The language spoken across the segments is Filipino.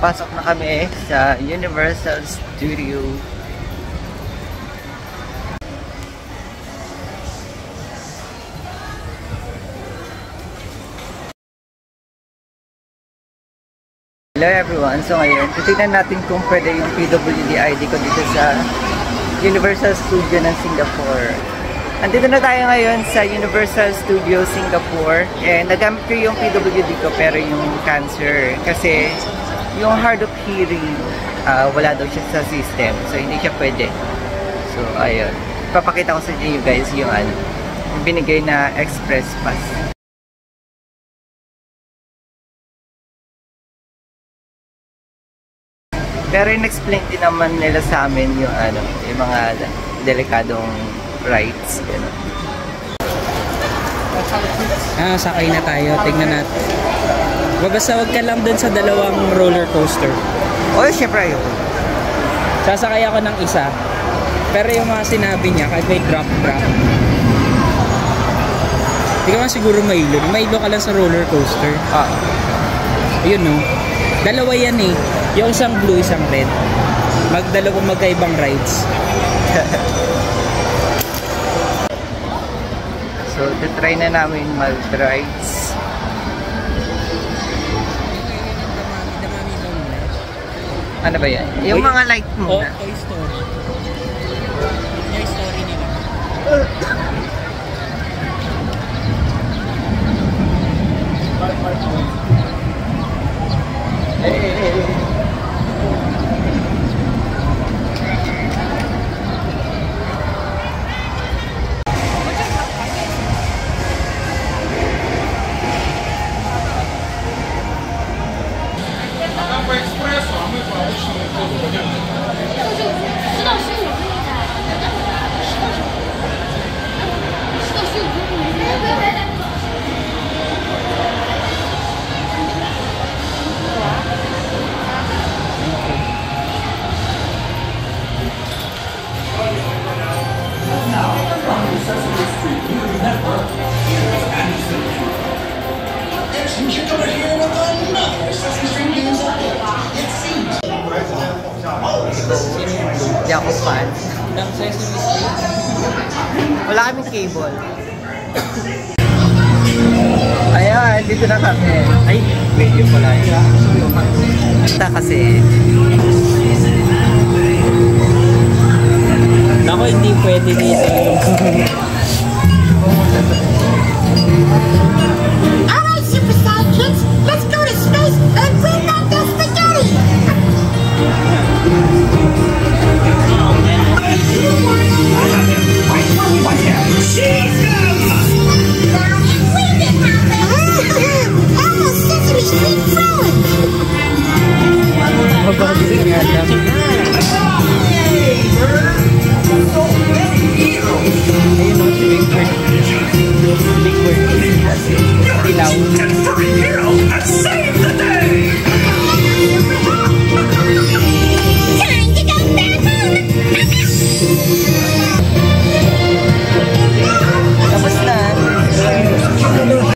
Papasok na kami sa Universal Studio. Hello everyone! So ngayon, titignan natin kung pwede yung PWD ID ko dito sa Universal Studio ng Singapore. Andito na tayo ngayon sa Universal Studio Singapore. And nagamit ko yung PWD ko pero yung cancer. Kasi yung hard of hearing, wala daw siya sa system. So hindi siya pwede. So ayun. Papakita ko sa inyo guys yung binigay na express pass. Pero in-explain din naman nila sa amin yung yung mga delikadong rides. Sakay na tayo. Tignan natin. Basta wag ka lang dun sa dalawang roller coaster. Oh, syempre ayoko. Sasakay ako ng isa. Pero yung mga sinabi niya, kahit may drop. Hindi ka man siguro mailo. Mailo ka lang sa roller coaster. Ayun no. Dalawa yan eh. Yung isang blue, isang red. Magdalawang magkaibang rides. So, try na namin mag-rides. Ano ba yan? Yung mga light muna. Toy Story. Toy Story nila. Hindi ako fan. Wala kaming cable. Ayan, dito na kami. Ay, video pala yun. Basta kasi. Ako hindi pwede dito. Alright, Super Sidekicks, let's go to space and bring back the spaghetti! Almost Sesame Street Frolic!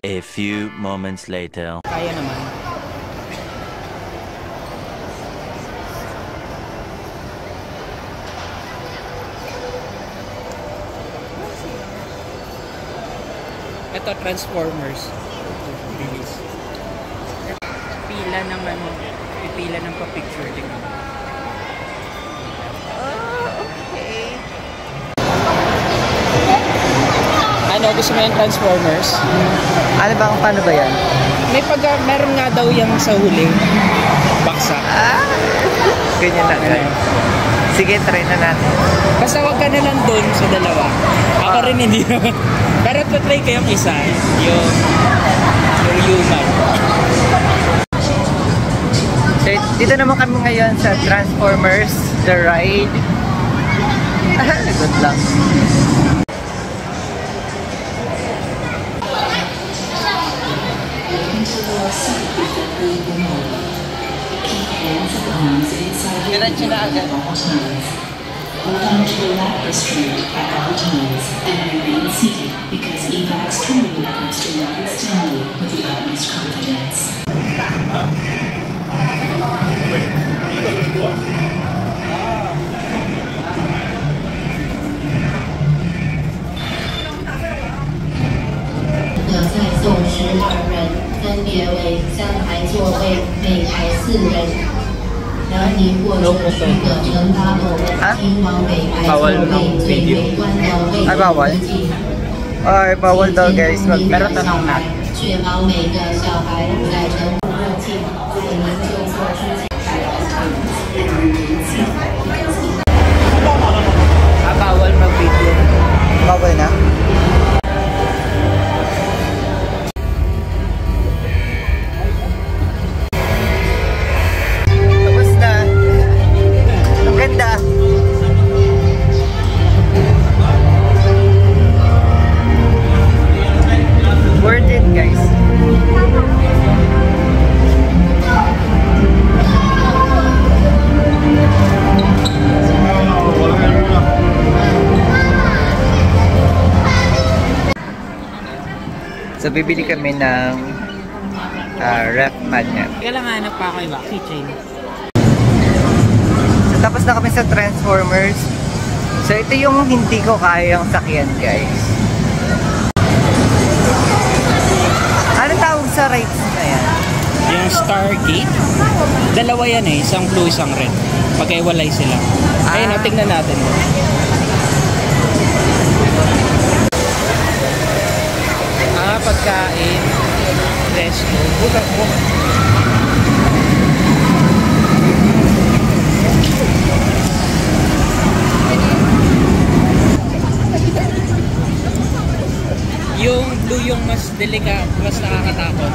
A few moments later. Kaya naman. Ito, Transformers. Release. Pila ng pipila ng pa-picture. Tingnan mo. Okay. Ano, gusto mo yung Transformers? Ano ba? Paano ba yan? Meron nga daw yung sa huli. Baksa. Ganyan na guys. Sige, try na natin. Basta wag ka na lang doon sa dalawa. Ako rin hindi naman. Pero try ko yung isa. Yung human. So, dito naman kami ngayon sa Transformers The Ride. Good lang. Diretso na agad. Hold on to the lap restraint at all times and remain seated because EVAC's terminal comes to Morgan Stanley with the utmost confidence. 在送12人，分别为3排座位，每排4人。然你或者许可乘搭某人前往每排座位最围观的位置。 Ay, bawal? Ay, bawal daw guys. Pero tanong natin. 确保每个小孩在乘坐过境，为您就做出Bawal mag-video. Bawal na? Tapos na. Ang ganda. Worth it guys. So, bibili kami ng ref magnet. Kailangan hanap pa ako iba. Keychain. So, tapos na kami sa Transformers. So, ito yung hindi ko kayang sakyan, guys. Anong tawag sa rides na yan? Yung Stargate. Dalawa yan eh. Isang blue, isang red. Pagkaiwalay sila. Ayun, tingnan natin. Pagkain. Resto. Bukas mo. Yung blue yung mas delikado, mas nakakatakot.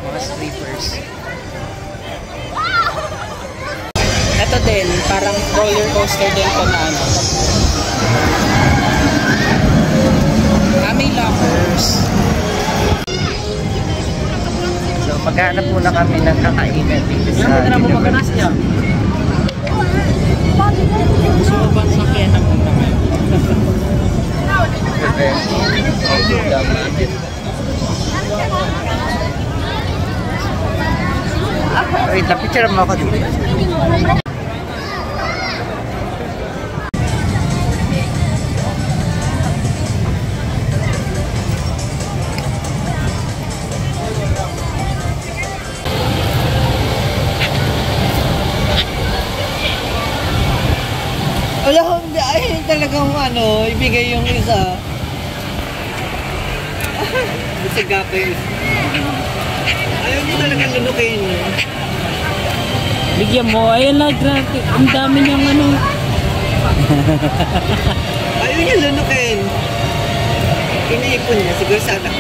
Mga sleepers. Ito din, parang roller coaster din ko na ano. May lockers. So, maghanap muna kami ng kakainan dito sa Universal. Gusto mo ba sakyan na muna ngayon? Wait, picture mo ako dito. Wala akong ay talagang ano, ibigay yung isa. Sa gapes. Ayaw niyo talagang lunukin. Bigyan mo, ayun na, grabe. Ang dami niyang ano. Ayaw niya lunukin. Iniipon niya, siguro sana.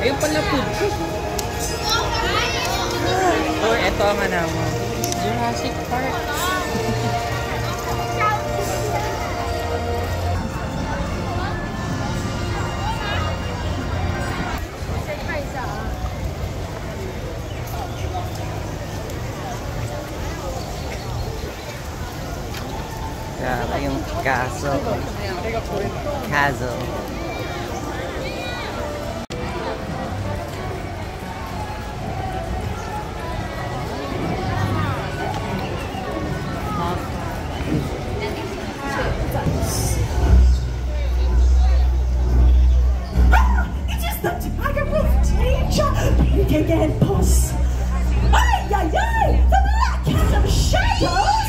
Ayun pala po. Oh, eto ang ano mo. Jurassic Park. Grabe yung castle. Castle. It is the Tiger Wolf danger! Big again, boss! Ay, ay, ay! The Black Cat of Shadows!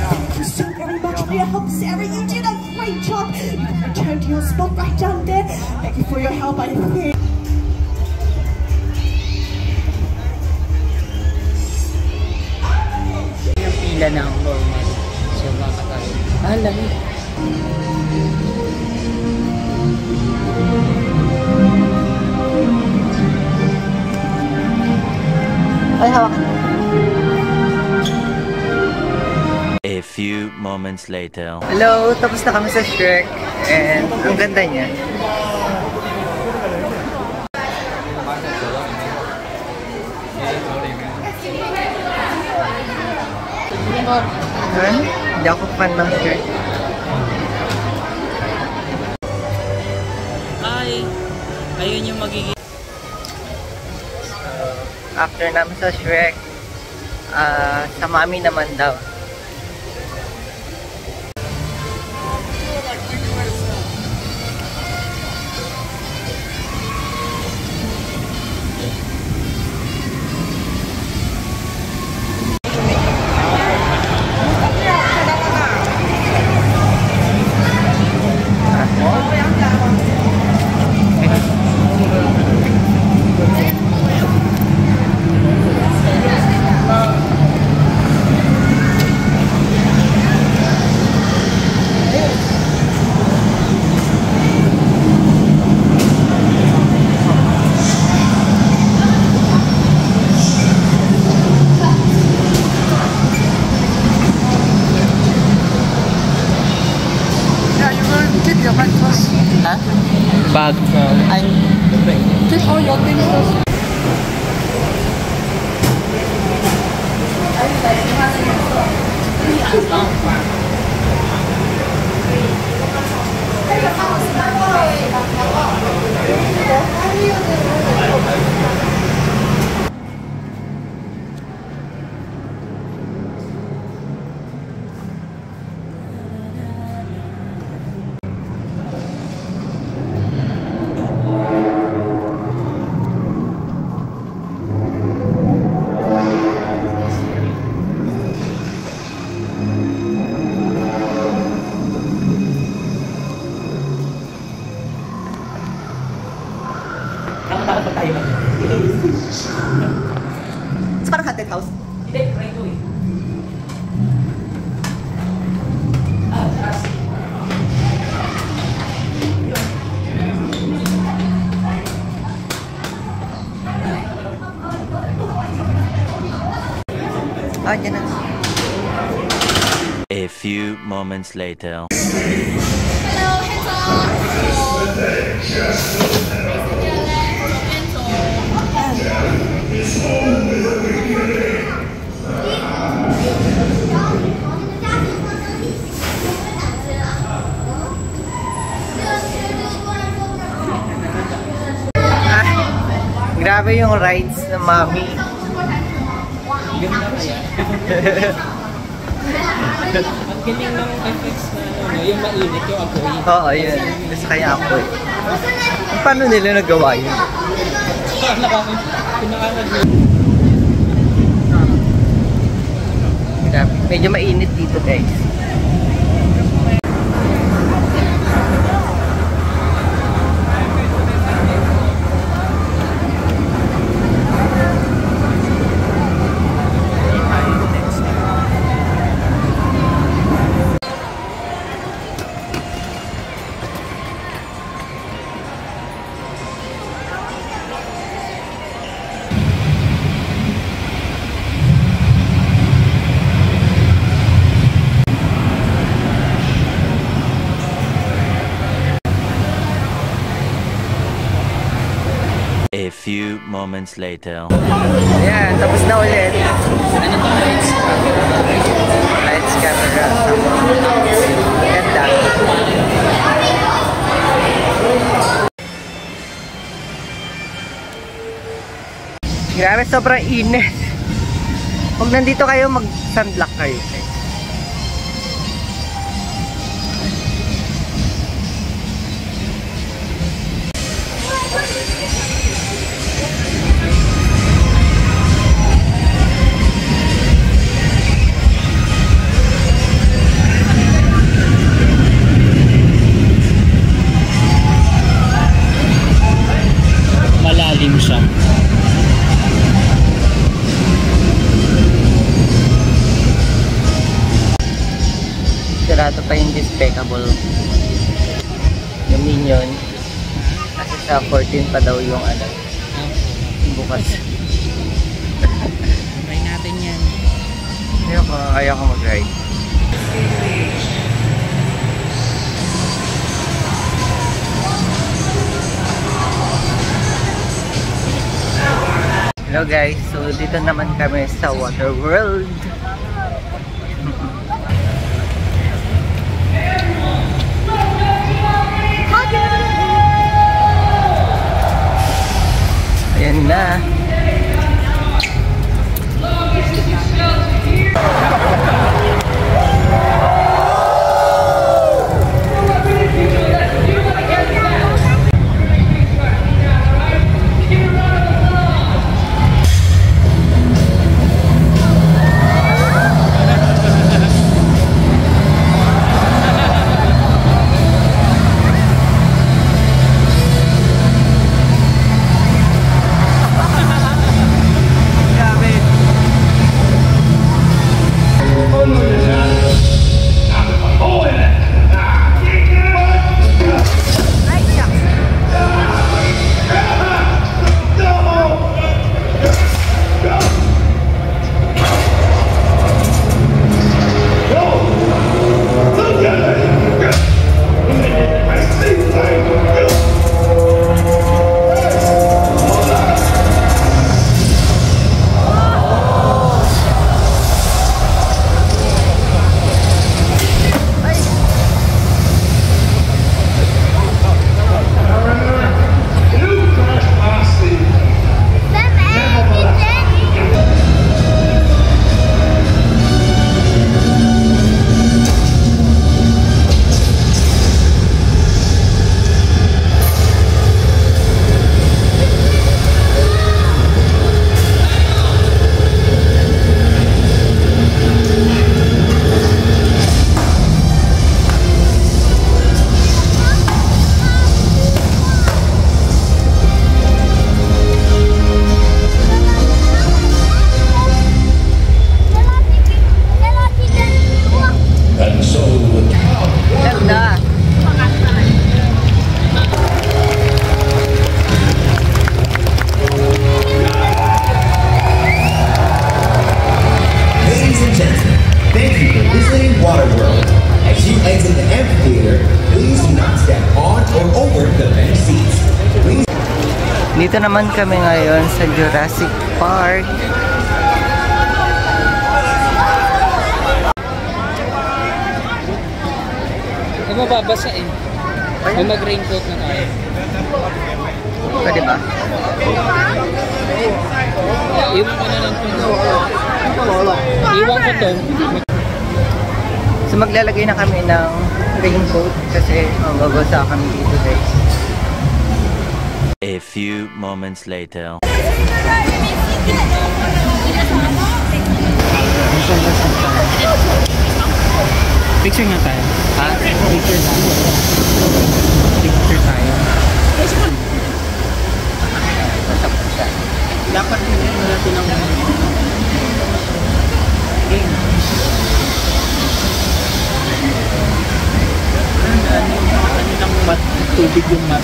Thank you so very much for your help, Sarah. You did a great job. You can return to your spot right down there. Thank you for your help, I think. Yung pila ng normal. So, baka tayo. Ah, lamig. Ay, hawak. A few moments later. Hello, tapos na kami sa Shrek. And ang ganda niya. Hindi ako fan ng Shrek. Ayun yung magiging... After namin sa Shrek, sa Mami naman daw. Bag. Ay, Take all your things first. Takot pa tayo. it's parang haunted house. Hindi, try to eh. Dyan na. A few moments later. Grabe yung rides ng Mami. Ganda kaya. Ang galing ng effects na ano, yung mainit, yung apoy. Oo, yun. Gusto kaya ako eh. Paano nila nagawa yun? Grabe. Medyo mainit dito, guys. A few moments later. Ayan, tapos na ulit. Lights, camera. Ganda. Grabe, sobrang init. Kung nandito kayo, mag-sunblock kayo. Malalim siya. Sarado pa yung Despicable. Yung Minion. Kasi sa 14 pa daw yung ano. Bukas. Try natin yan. Ayaw ko mag-ride. Hello guys, so dito naman kami sa Water World. Dito naman kami ngayon sa Jurassic Park. Ay, mababasa eh. May mag-raincoat na tayo. Pwede ba? Iwan ko na lang ito. Iwan ko ito. So maglalagay na kami ng raincoat kasi mababasa kami dito guys. A few moments later. Picture nga tayo. Ha? Picture tayo. Picture tayo. Dapat yun natin ang game. Ano lang mat? Tubig yung mat.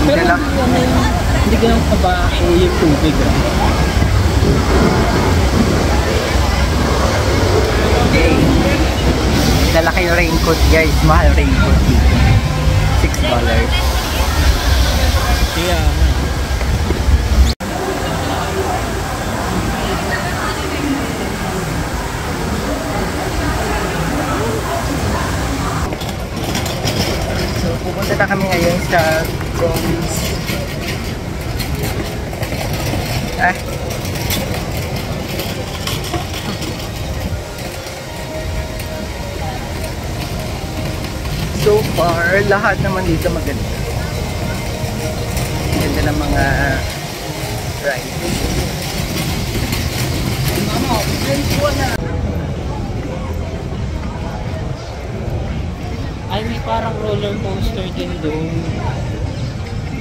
Pero hindi ka lang pabaho yung tubig. Okay. Dala kayo raincoat guys. Mahal raincoat dito. $6. Kaya So pupunta na kami ngayon sa Bronx. So far, lahat naman dito maganda. Ganda ng mga rides. ay may parang roller coaster din doon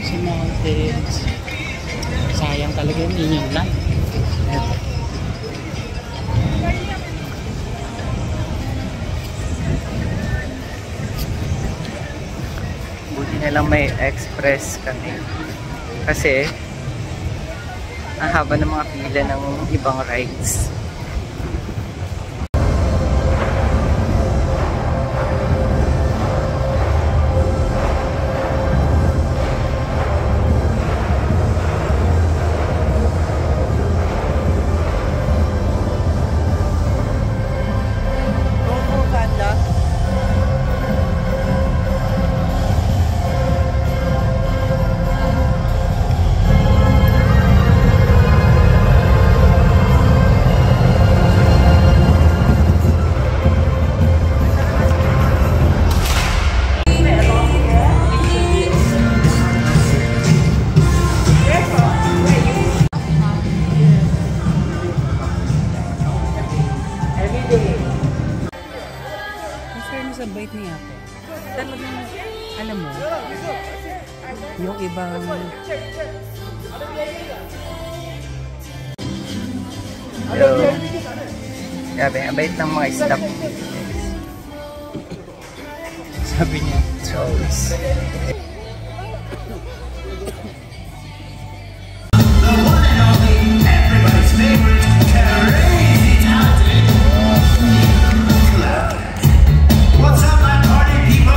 sa mountains. Sayang talaga yung inyong life. Buti na lang may express kami. Kasi ang haba ng mga pila ng ibang rides. Sa bait niya ako. Talagang, alam mo, yung ibang So, grabe, ang bait ng mga staff. sabi niya, Trolls. What's up, my party people?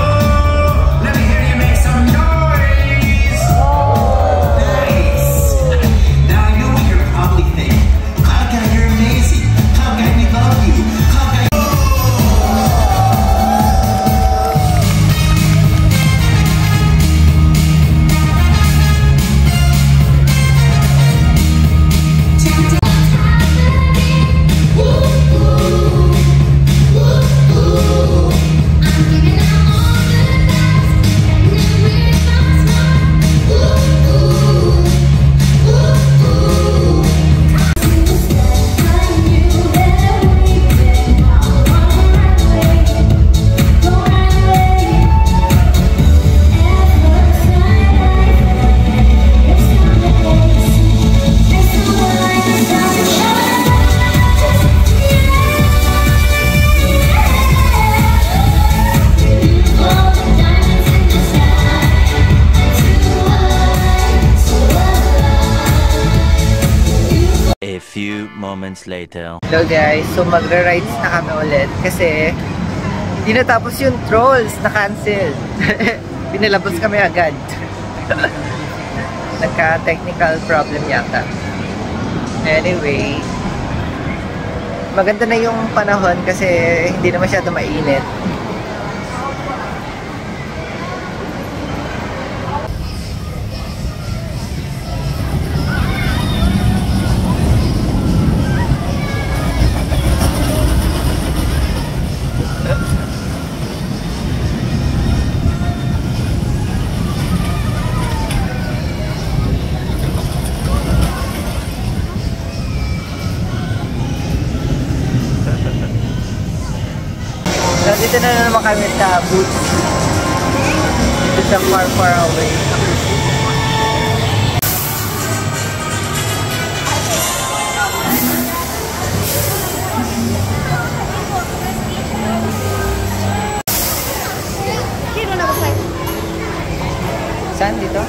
Let me hear you make some noise. Nice. Now I know what you're probably thinking. Cloud Guy, you're amazing. Cloud Guy, we love you. Cloud Guy. A few moments later. Hello guys, so magra-rides na kami ulit kasi hindi natapos yung Trolls, na-cancel. pinalabas kami agad. Nagka-technical problem yata. Anyway, maganda na yung panahon kasi hindi na masyado mainit. So, dito na naman kami sa booth. Dito sa far away. Saan dito?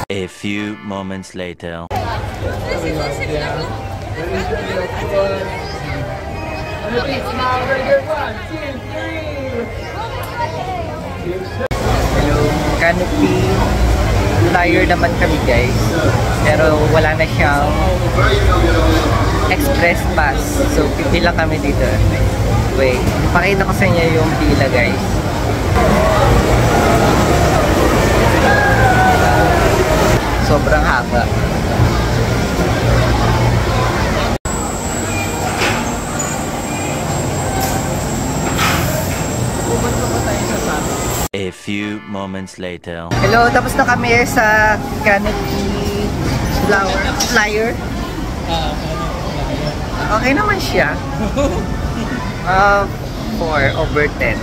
A few moments later. Hello, canopy flyer naman kami guys, pero wala na siyang express pass, so pipila kami dito. Wait, pakita ko sa inyo yung pila guys. Sobrang haba. A few moments later. Hello, tapos na kami sa canopy flyer. Okay naman siya. 4/10.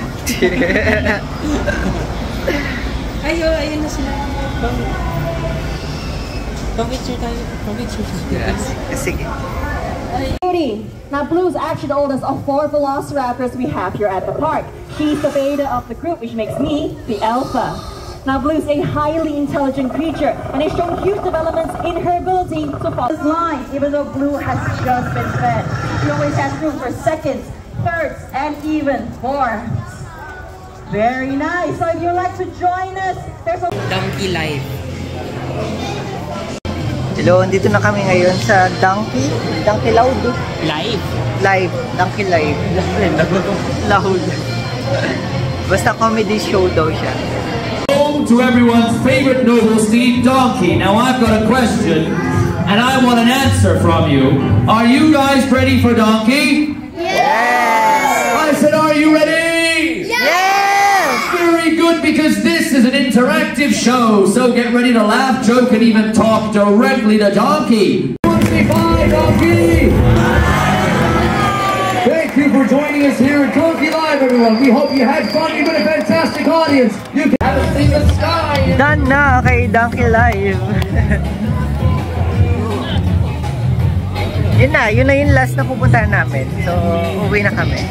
Ayun na sila. Pang-picture tayo. Yes. Sige. Now, Blue's actually the oldest of 4 velociraptors we have here at the park. She's the beta of the group, which makes me the alpha. Now, Blue's a highly intelligent creature and has shown huge developments in her ability to follow this line, even though Blue has just been fed. She always has room for seconds, thirds, and even fourths. Very nice. So if you'd like to join us, there's a Donkey Live. Hello, dito na kami ngayon sa Donkey Loud. Live. Donkey Live. Loud. Basta comedy show daw siya. Home to everyone's favorite noble steed, Donkey. Now I've got a question, and I want an answer from you. Are you guys ready for Donkey? Yes! I said, are you ready? Yes! Very good, because this is an interactive show, so get ready to laugh, joke, and even talk directly to Donkey. Bye, Donkey! Thank you for joining us here at Donkey Live, everyone. We hope you had fun. You've been a fantastic audience. You can have a seat in the sky. Done na kay Donkey Live. Yun na yung last na pupuntahan namin. So, uwi na kami.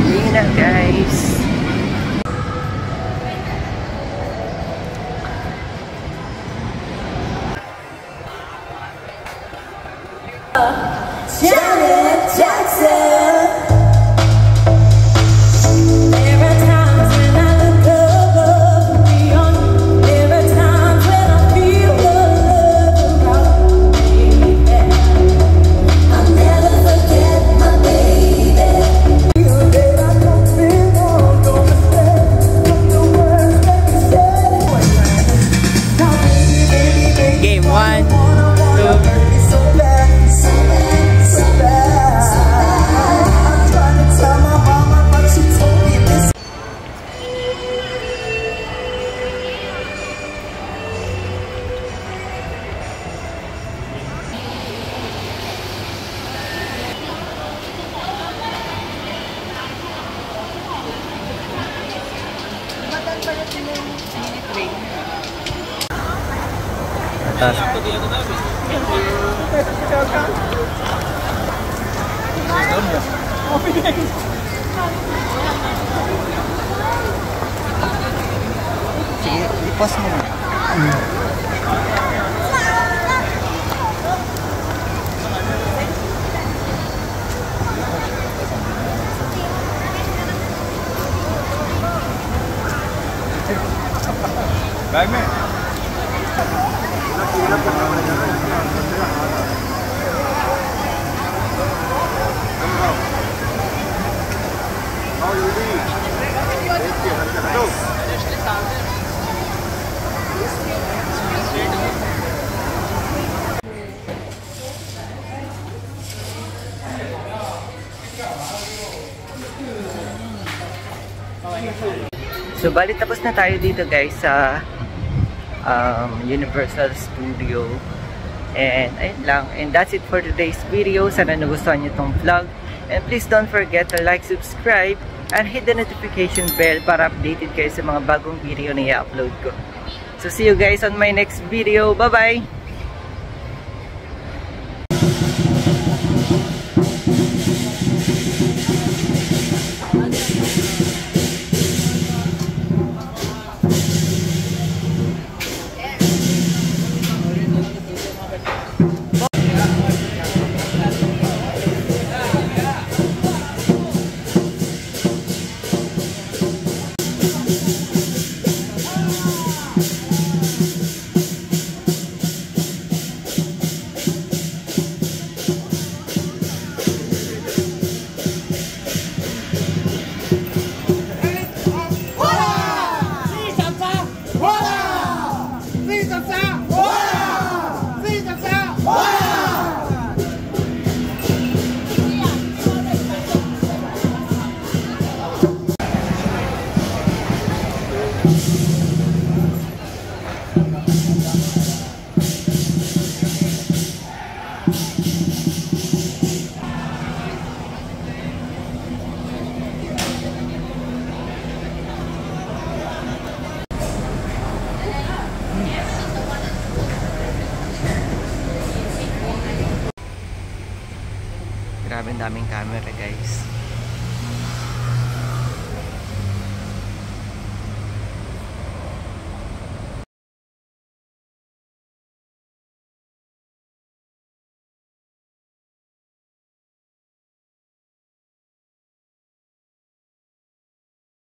Uwi na guys. Janet Jackson. Every time I look up beyond, every time Sige, i-pause mo na. So, bali tapos na tayo dito guys sa Universal Studio. And ayun lang. And that's it for today's video. Sana nagustuhan nyo itong vlog. And please don't forget to like, subscribe, and hit the notification bell para updated kayo sa mga bagong video na i-upload ko. So, see you guys on my next video. Bye-bye! Grabe daming camera guys.